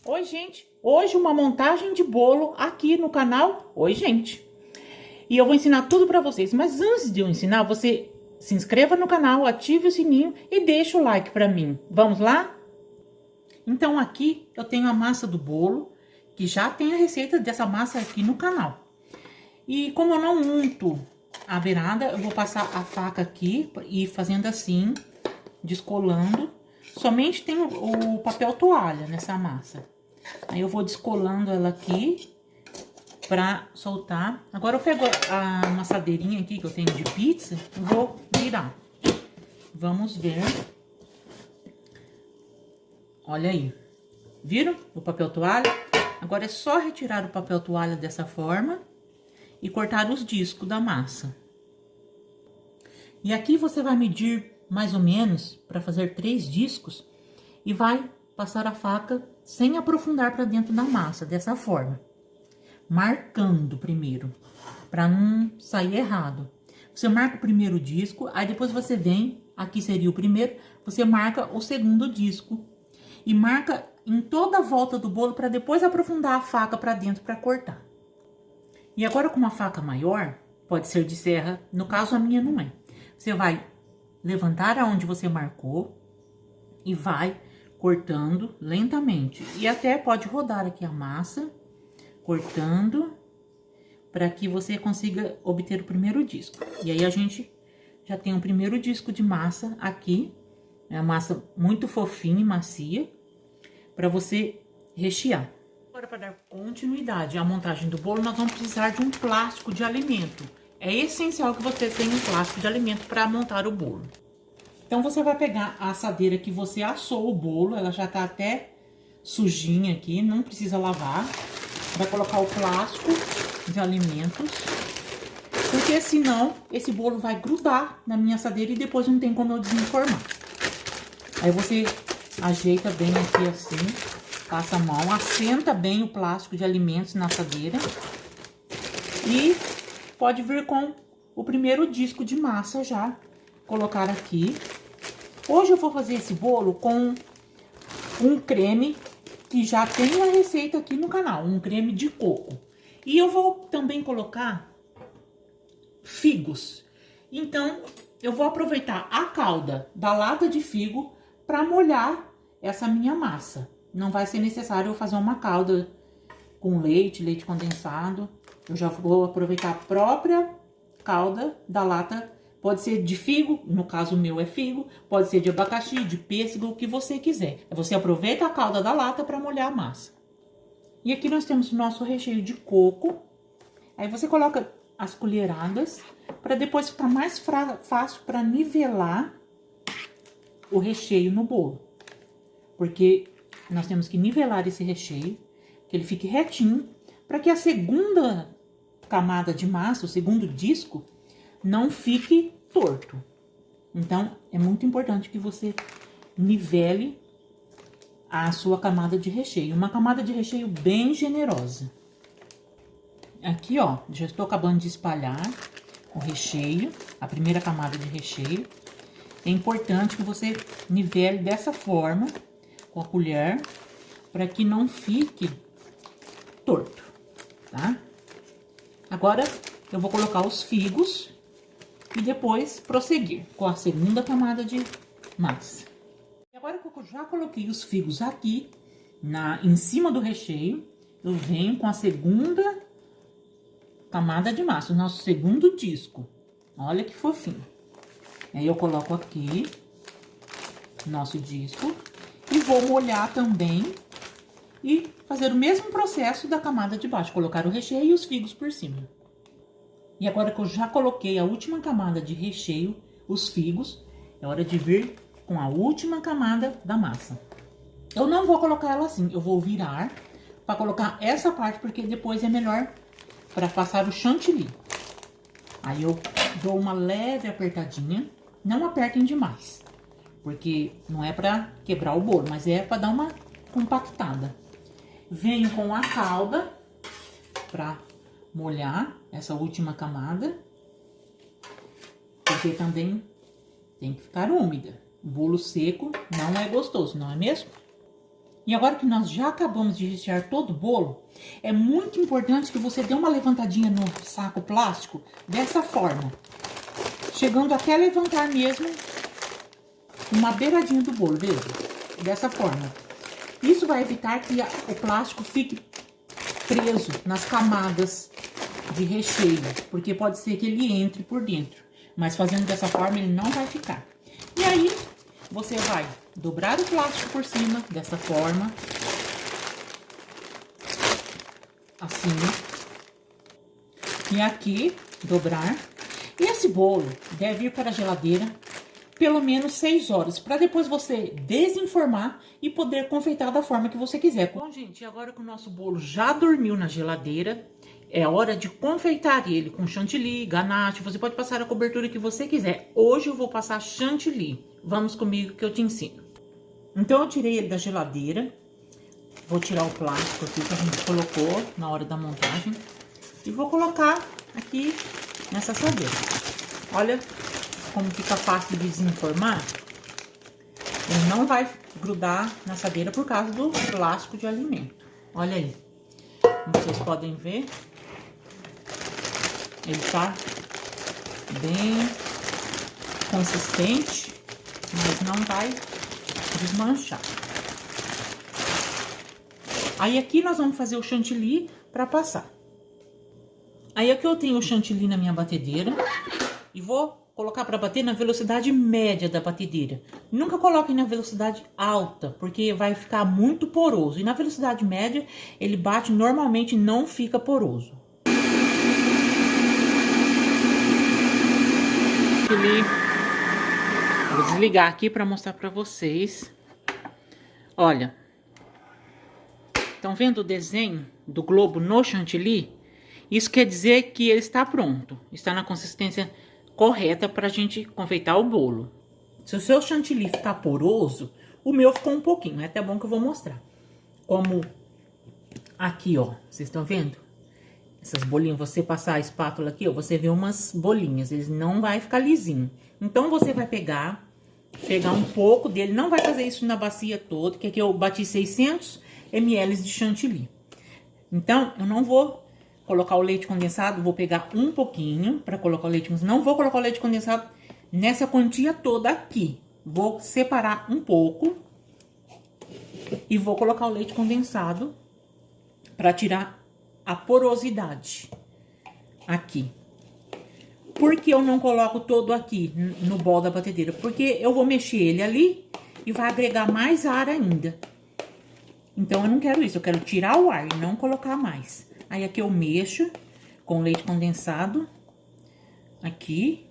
Oi, gente! Hoje uma montagem de bolo aqui no canal Oi, gente! E eu vou ensinar tudo pra vocês, mas antes de eu ensinar, você se inscreva no canal, ative o sininho e deixa o like pra mim. Vamos lá? Então aqui eu tenho a massa do bolo, que já tem a receita dessa massa aqui no canal. E como eu não unto a beirada, eu vou passar a faca aqui e ir fazendo assim, descolando. Somente tem o papel toalha nessa massa. Aí eu vou descolando ela aqui pra soltar. Agora eu pego a amassadeirinha aqui que eu tenho de pizza e vou virar. Vamos ver. Olha aí. Viram o papel toalha? Agora é só retirar o papel toalha dessa forma e cortar os discos da massa. E aqui você vai medir mais ou menos para fazer 3 discos e vai passar a faca sem aprofundar para dentro da massa, dessa forma. Marcando primeiro, para não sair errado. Você marca o primeiro disco, aí depois você vem, aqui seria o primeiro, você marca o segundo disco. E marca em toda a volta do bolo para depois aprofundar a faca para dentro para cortar. E agora com uma faca maior, pode ser de serra, no caso a minha não é. Você vai levantar aonde você marcou e vai cortando lentamente. E até pode rodar aqui a massa, cortando, para que você consiga obter o primeiro disco. E aí a gente já tem o primeiro disco de massa aqui. É uma massa muito fofinha e macia, para você rechear. Agora, para dar continuidade à montagem do bolo, nós vamos precisar de um plástico de alimento. É essencial que você tenha um plástico de alimento para montar o bolo. Então, você vai pegar a assadeira que você assou o bolo, ela já tá até sujinha aqui, não precisa lavar. Vai colocar o plástico de alimentos, porque senão esse bolo vai grudar na minha assadeira e depois não tem como eu desenformar. Aí você ajeita bem aqui assim, passa a mão, assenta bem o plástico de alimentos na assadeira e pode vir com o primeiro disco de massa já, colocar aqui. Hoje eu vou fazer esse bolo com um creme que já tem a receita aqui no canal, um creme de coco. E eu vou também colocar figos. Então, eu vou aproveitar a calda da lata de figo para molhar essa minha massa. Não vai ser necessário eu fazer uma calda com leite condensado. Eu já vou aproveitar a própria calda da lata. Pode ser de figo, no caso o meu é figo, pode ser de abacaxi, de pêssego, o que você quiser. Você aproveita a calda da lata para molhar a massa. E aqui nós temos o nosso recheio de coco. Aí você coloca as colheradas para depois ficar mais fácil para nivelar o recheio no bolo. Porque nós temos que nivelar esse recheio, que ele fique retinho, para que a segunda camada de massa, o segundo disco, não fique torto. Então, é muito importante que você nivele a sua camada de recheio. Uma camada de recheio bem generosa. Aqui, ó, já estou acabando de espalhar o recheio, a primeira camada de recheio. É importante que você nivele dessa forma, com a colher, para que não fique torto, tá? Agora, eu vou colocar os figos e depois prosseguir com a segunda camada de massa. E agora que eu já coloquei os figos aqui, em cima do recheio, eu venho com a segunda camada de massa, o nosso segundo disco. Olha que fofinho. Aí eu coloco aqui nosso disco e vou molhar também e fazer o mesmo processo da camada de baixo, colocar o recheio e os figos por cima. E agora que eu já coloquei a última camada de recheio, os figos, é hora de vir com a última camada da massa. Eu não vou colocar ela assim, eu vou virar para colocar essa parte, porque depois é melhor para passar o chantilly. Aí eu dou uma leve apertadinha, não apertem demais, porque não é para quebrar o bolo, mas é para dar uma compactada. Venho com a calda para molhar essa última camada, porque também tem que ficar úmida. O bolo seco não é gostoso, não é mesmo? E agora que nós já acabamos de rechear todo o bolo, é muito importante que você dê uma levantadinha no saco plástico dessa forma. Chegando até levantar mesmo uma beiradinha do bolo, veja? Dessa forma. Isso vai evitar que o plástico fique preso nas camadas de recheio, porque pode ser que ele entre por dentro. Mas fazendo dessa forma ele não vai ficar. E aí, você vai dobrar o plástico por cima, dessa forma. Assim. E aqui, dobrar. E esse bolo deve ir para a geladeira pelo menos 6 horas, para depois você desenformar e poder confeitar da forma que você quiser. Bom, gente, agora que o nosso bolo já dormiu na geladeira, é hora de confeitar ele com chantilly, ganache. Você pode passar a cobertura que você quiser. Hoje eu vou passar chantilly. Vamos comigo que eu te ensino. Então, eu tirei ele da geladeira. Vou tirar o plástico aqui que a gente colocou na hora da montagem. E vou colocar aqui nessa assadeira. Olha como fica fácil de desenformar. Ele não vai grudar na assadeira por causa do plástico de alimento. Olha aí. Como vocês podem ver, ele tá bem consistente, mas não vai desmanchar. Aí aqui nós vamos fazer o chantilly para passar. Aí aqui eu tenho o chantilly na minha batedeira e vou colocar para bater na velocidade média da batedeira. Nunca coloquem na velocidade alta, porque vai ficar muito poroso. E na velocidade média, ele bate, normalmente não fica poroso. Vou desligar aqui para mostrar para vocês. Olha. Estão vendo o desenho do globo no chantilly? Isso quer dizer que ele está pronto. Está na consistência correta para a gente confeitar o bolo. Se o seu chantilly ficar poroso, o meu ficou um pouquinho. É até bom que eu vou mostrar. Como aqui, ó. Vocês estão vendo? Essas bolinhas, você passar a espátula aqui, ó, você vê umas bolinhas. Eles não vai ficar lisinho. Então, você vai pegar um pouco dele. Não vai fazer isso na bacia toda, que aqui eu bati 600 ml de chantilly. Então, eu não vou colocar o leite condensado, vou pegar um pouquinho para colocar o leite condensado. Não vou colocar o leite condensado nessa quantia toda aqui. Vou separar um pouco e vou colocar o leite condensado para tirar a porosidade aqui. Por que eu não coloco todo aqui no bol da batedeira? Porque eu vou mexer ele ali e vai agregar mais ar ainda. Então, eu não quero isso, eu quero tirar o ar e não colocar mais. Aí, aqui eu mexo com leite condensado, aqui.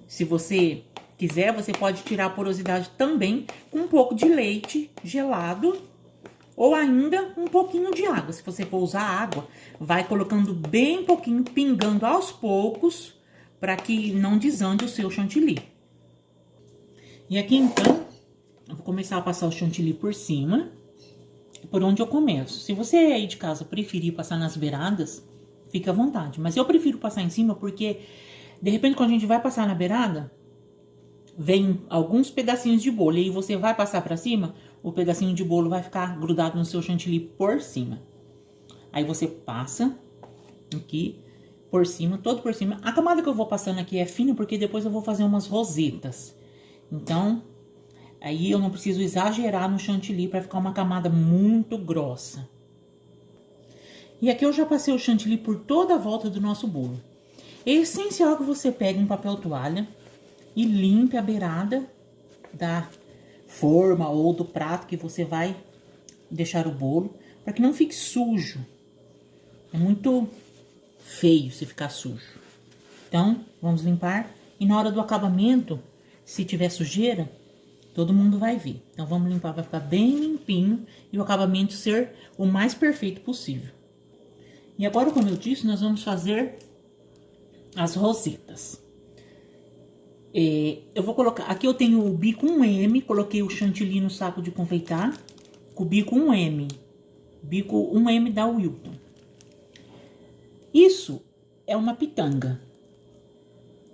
Se você quiser, você pode tirar a porosidade também com um pouco de leite gelado ou ainda um pouquinho de água. Se você for usar água, vai colocando bem pouquinho, pingando aos poucos, para que não desande o seu chantilly. E aqui, então, eu vou começar a passar o chantilly por cima. Por onde eu começo. Se você aí de casa preferir passar nas beiradas, fica à vontade. Mas eu prefiro passar em cima porque, de repente, quando a gente vai passar na beirada, vem alguns pedacinhos de bolo. E aí você vai passar pra cima, o pedacinho de bolo vai ficar grudado no seu chantilly por cima. Aí você passa aqui por cima, todo por cima. A camada que eu vou passando aqui é fina porque depois eu vou fazer umas rosetas. Então, aí eu não preciso exagerar no chantilly para ficar uma camada muito grossa. E aqui eu já passei o chantilly por toda a volta do nosso bolo. É essencial que você pegue um papel toalha e limpe a beirada da forma ou do prato que você vai deixar o bolo, para que não fique sujo. É muito feio se ficar sujo. Então, vamos limpar. E na hora do acabamento, se tiver sujeira, todo mundo vai ver. Então, vamos limpar, vai ficar bem limpinho e o acabamento ser o mais perfeito possível. E agora, como eu disse, nós vamos fazer as rosetas. Eu vou colocar... Aqui eu tenho o bico 1M, coloquei o chantilly no saco de confeitar, com o bico 1M. Bico 1M da Wilton. Isso é uma pitanga.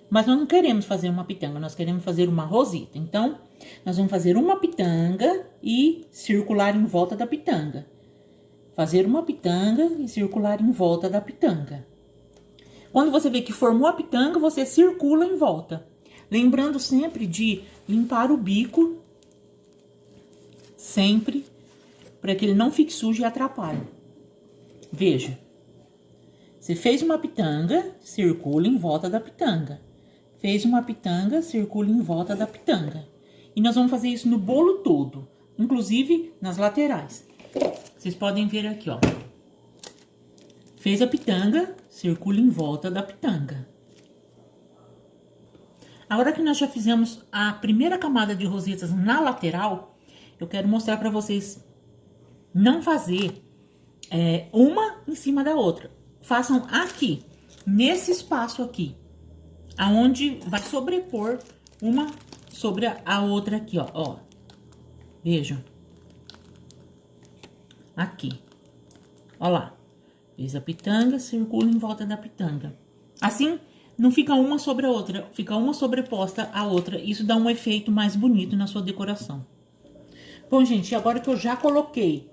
Mas nós não queremos fazer uma pitanga, nós queremos fazer uma roseta. Então, Nós vamos fazer uma pitanga e circular em volta da pitanga. Fazer uma pitanga e circular em volta da pitanga. Quando você vê que formou a pitanga, você circula em volta. Lembrando sempre de limpar o bico, sempre, para que ele não fique sujo e atrapalhe. Veja. Você fez uma pitanga, circula em volta da pitanga. Fez uma pitanga, circula em volta da pitanga. E nós vamos fazer isso no bolo todo, inclusive nas laterais. Vocês podem ver aqui, ó. Fez a pitanga, circula em volta da pitanga. Agora que nós já fizemos a primeira camada de rosetas na lateral, eu quero mostrar para vocês não fazer uma em cima da outra. Façam aqui, nesse espaço aqui, aonde vai sobrepor uma sobre a outra aqui, ó. Vejam. Aqui. Ó lá. Fiz a pitanga, circula em volta da pitanga. Assim, não fica uma sobre a outra, fica uma sobreposta à outra. Isso dá um efeito mais bonito na sua decoração. Bom, gente, agora que eu já coloquei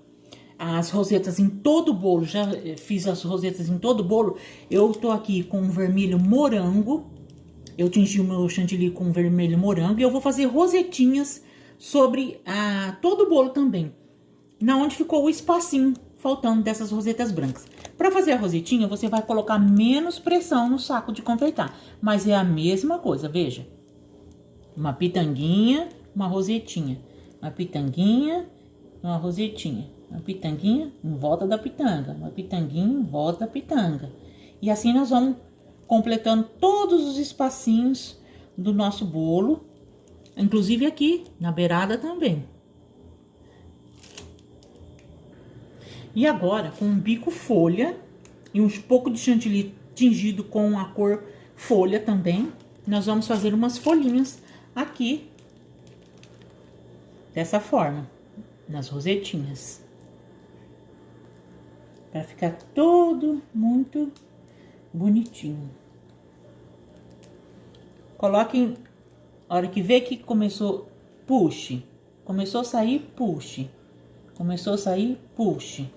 as rosetas em todo o bolo, já fiz as rosetas em todo o bolo, eu tô aqui com um vermelho morango. Eu tingi o meu chantilly com vermelho morango e eu vou fazer rosetinhas sobre todo o bolo também. Na onde ficou o espacinho faltando dessas rosetas brancas. Para fazer a rosetinha, você vai colocar menos pressão no saco de confeitar. Mas é a mesma coisa, veja. Uma pitanguinha, uma rosetinha. Uma pitanguinha, uma rosetinha. Uma pitanguinha em volta da pitanga. Uma pitanguinha em volta da pitanga. E assim nós vamos completando todos os espacinhos do nosso bolo. Inclusive aqui, na beirada também. E agora, com um bico folha e um pouco de chantilly tingido com a cor folha também, nós vamos fazer umas folhinhas aqui, dessa forma, nas rosetinhas. Para ficar todo muito bonitinho. Coloquem, a hora que vê que começou, puxe. Começou a sair, puxe. Começou a sair, puxe.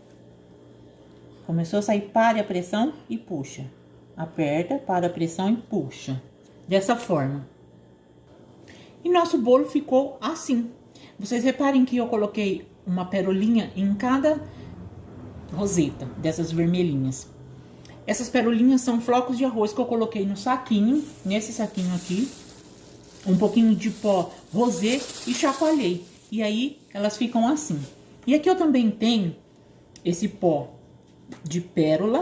Começou a sair, pare a pressão e puxa. Aperta, para a pressão e puxa. Dessa forma. E nosso bolo ficou assim. Vocês reparem que eu coloquei uma perolinha em cada roseta dessas vermelhinhas. Essas perolinhas são flocos de arroz que eu coloquei no saquinho, nesse saquinho aqui. Um pouquinho de pó rosé e chacoalhei. E aí, elas ficam assim. E aqui eu também tenho esse pó de pérola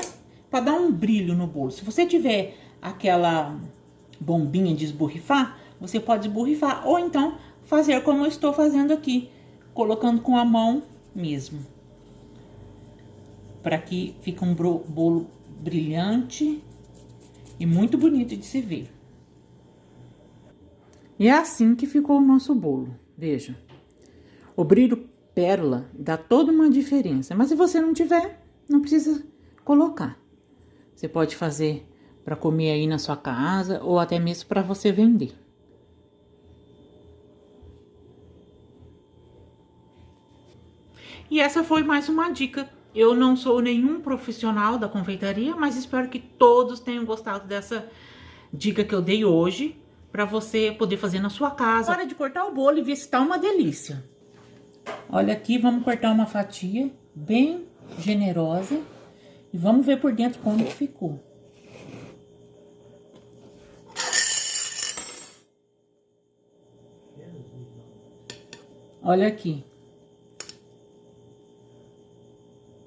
para dar um brilho no bolo. Se você tiver aquela bombinha de esborrifar, você pode esborrifar ou então fazer como eu estou fazendo aqui, colocando com a mão mesmo. Para que fique um bolo brilhante e muito bonito de se ver. E é assim que ficou o nosso bolo, veja. O brilho pérola dá toda uma diferença, mas se você não tiver, não precisa colocar. Você pode fazer para comer aí na sua casa ou até mesmo para você vender. E essa foi mais uma dica. Eu não sou nenhum profissional da confeitaria, mas espero que todos tenham gostado dessa dica que eu dei hoje, para você poder fazer na sua casa. Hora de cortar o bolo e ver se tá uma delícia. Olha aqui, vamos cortar uma fatia bem generosa e vamos ver por dentro como que ficou. Olha aqui.